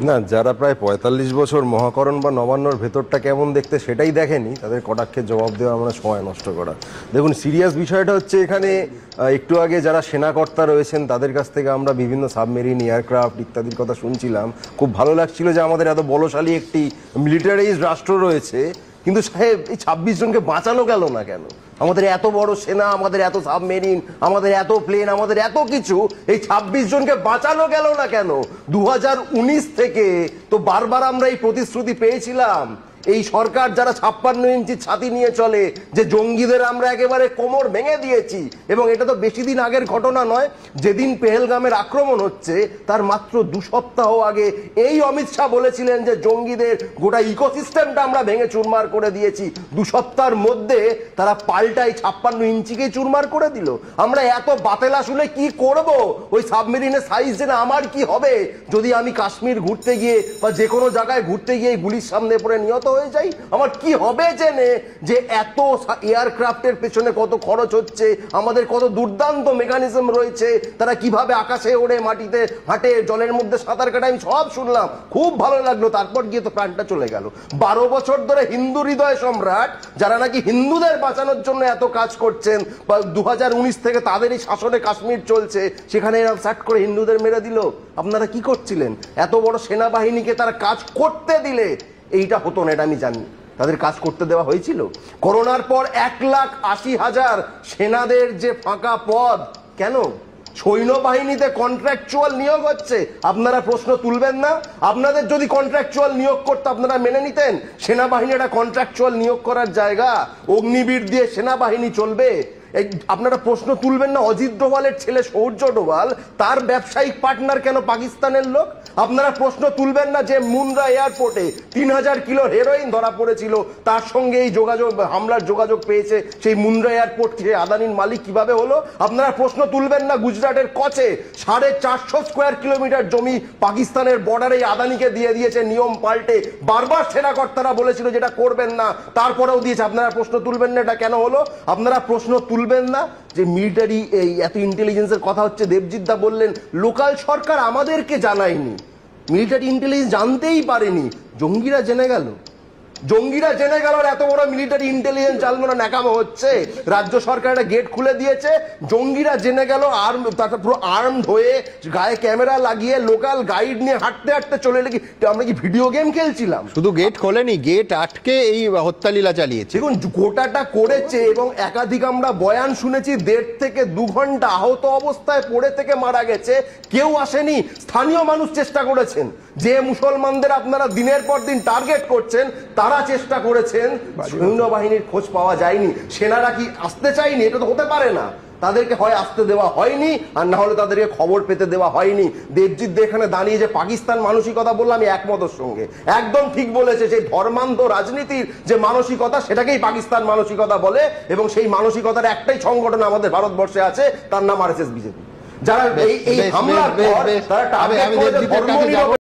না, যারা প্রায় ৪৫ বছর মহাকরণ বা নবান্নর ভেতরটা কেমন দেখতে সেটাই দেখেনি, তাদের কটাক্ষের জবাব দেওয়া আমরা সময় নষ্ট করা। দেখুন, সিরিয়াস বিষয়টা হচ্ছে এখানে একটু আগে যারা সেনাকর্তা রয়েছেন তাদের কাছ থেকে আমরা বিভিন্ন সাবমেরিন, এয়ারক্রাফট ইত্যাদির কথা শুনছিলাম। খুব ভালো লাগছিল যে আমাদের এত বলশালী একটি মিলিটারাইজ রাষ্ট্র রয়েছে, কিন্তু সাহেব এই ২৬ জনকে বাঁচানো গেল না কেন? আমাদের এত বড় সেনা, আমাদের এত সাবমেরিন, আমাদের এত প্লেন, আমাদের এত কিছু, এই ২৬ জনকে বাঁচানো গেল না কেন? ২০১৯ থেকে তো বারবার আমরা এই প্রতিশ্রুতি পেয়েছিলাম, এই সরকার যারা ৫৬ ইঞ্চি ছাতি নিয়ে চলে, যে জঙ্গিদের আমরা একেবারে কোমর ভেঙে দিয়েছি। এবং এটা তো বেশি দিন আগের ঘটনা নয়, যেদিন পেহেলগামের আক্রমণ হচ্ছে তার মাত্র ২ সপ্তাহ আগে এই অমিত শাহ বলেছিলেন যে জঙ্গিদের গোটা ইকোসিস্টেমটা আমরা ভেঙে চুরমার করে দিয়েছি। ২ সপ্তাহের মধ্যে তারা পাল্টাই ৫৬ ইঞ্চিকে চুরমার করে দিল। আমরা এত বাতেলা শুনে কি করব? ওই সাবমেরিনের সাইজ জেনে আমার কি হবে যদি আমি কাশ্মীর ঘুরতে গিয়ে বা যে কোনো জায়গায় ঘুরতে গিয়ে গুলির সামনে পড়ে নিহত হয়ে যাই? আমার কি হবে জেনে যে এত এয়ারক্রাফটের পেছনে কত খরচ হচ্ছে, আমাদের কত দুর্দান্ত মেকানিজম রয়েছে, তারা কিভাবে আকাশে ওড়ে, মাটিতে হাঁটে, জলের মধ্যে সাঁতার কাটে, আমি সব শুনলাম, খুব ভালো লাগলো। তারপর গিয়ে তো প্রাণটা চলে গেল। ১২ বছর ধরে হিন্দু হৃদয় সম্রাট যারা নাকি হিন্দুদের বাঁচানোর জন্য এত কাজ করছেন, বা ২০১৯ থেকে তাদেরই শাসনে কাশ্মীর চলছে, সেখানে এরকম সাট করে হিন্দুদের মেরে দিল। আপনারা কি করছিলেন? এত বড় সেনাবাহিনীকে তারা কাজ করতে দিলে এইটা হতো না, এটা আমি জানি। তাদের কাজ করতে দেওয়া হয়েছিল? করোনার পর ১,৮০,০০০ সেনাদের যে ফাঁকা পদ, কেন? সৈন্যবাহিনীতে কন্ট্রাকচুয়াল নিয়োগ হচ্ছে, আপনারা প্রশ্ন তুলবেন না? আপনাদের যদি কন্ট্রাকচুয়াল নিয়োগ করতে আপনারা মেনে নিতেন? সেনাবাহিনী একটা কন্ট্রাকচুয়াল নিয়োগ করার জায়গা, অগ্নিবীর দিয়ে সেনাবাহিনী চলবে? আপনারা প্রশ্ন তুলবেন না? অজিত ডোভালের ছেলে সৌর্য ডোভাল, তার ব্যবসায়িক পার্টনার কেন পাকিস্তানের লোক? আপনারা প্রশ্ন তুলবেন না যে মুন্দ্রা এয়ারপোর্টে ৩,০০০ কিলো হেরোইন ধরা পড়েছিল, তার সঙ্গে এই হামলার যোগাযোগ পেয়েছে সেই মুন্দ্রা এয়ারপোর্ট থেকে আদানির মালিক কিভাবে হলো? আপনারা প্রশ্ন তুলবেন না গুজরাটের কচে ৪৫০ স্কোয়ার কিলোমিটার জমি পাকিস্তানের বর্ডারে আদানিকে দিয়ে দিয়েছে নিয়ম পাল্টে? বারবার সেনাকর্তারা বলেছিল যেটা করবেন না, তারপরেও দিয়েছে। আপনারা প্রশ্ন তুলবেন না এটা কেন হলো? আপনারা প্রশ্ন তুলবেন না যে মিলিটারি এই এত ইন্টেলিজেন্সের কথা হচ্ছে? দেবজিৎ দা বললেন লোকাল সরকার আমাদেরকে জানায়নি, মিলিটারি ইন্টেলিজেন্স জানতেই পারেনি, জঙ্গিরা জেনে গেল। জঙ্গিরা জেনে গেল আর এত বড় মিলিটারি ইন্টেলিজেন্স চালানো না ন্যাকামো হচ্ছে? রাজ্য সরকার একটা গেট খুলে দিয়েছে, জঙ্গিরা জেনে গেল, পুরো আর্মড হয়ে গায়ে ক্যামেরা লাগিয়ে লোকাল গাইড নিয়ে হাঁটতে হাঁটতে চলে এলে। আমরা কি ভিডিও গেম খেলছিলাম? শুধু গেট খোলেনি, গেট আটকে এই হত্যালীলা চালিয়েছে। দেখুন গোটাটা করেছে, এবং একাধিক আমরা বয়ান শুনেছি ১.৫ থেকে ২ ঘন্টা আহত অবস্থায় পড়ে থেকে মারা গেছে, কেউ আসেনি। স্থানীয় মানুষ চেষ্টা করেছেন, যে মুসলমানদের আপনারা দিনের পর দিন টার্গেট করছেন তারা চেষ্টা করেছেন, সৈন্যবাহিনীর খোঁজ পাওয়া যায়নি। সেনারা কি আসতে চায়নি? এটা তো হতে পারে না। তাদেরকে হয় আসতে দেওয়া হয়নি, আর না হলে তাদেরকে খবর পেতে দেওয়া হয়নি। দেবজিৎ এখানে দাঁড়িয়ে যে পাকিস্তান মানসিকতা বললাম, আমি একমতের সঙ্গে, একদম ঠিক বলেছে। সেই ধর্মান্ধ রাজনীতির যে মানসিকতা, সেটাকেই পাকিস্তান মানসিকতা বলে, এবং সেই মানসিকতার একটাই সংগঠন আমাদের ভারতবর্ষে আছে, তার নাম RSS বিজেপি। যারা এই হামলার পর তারা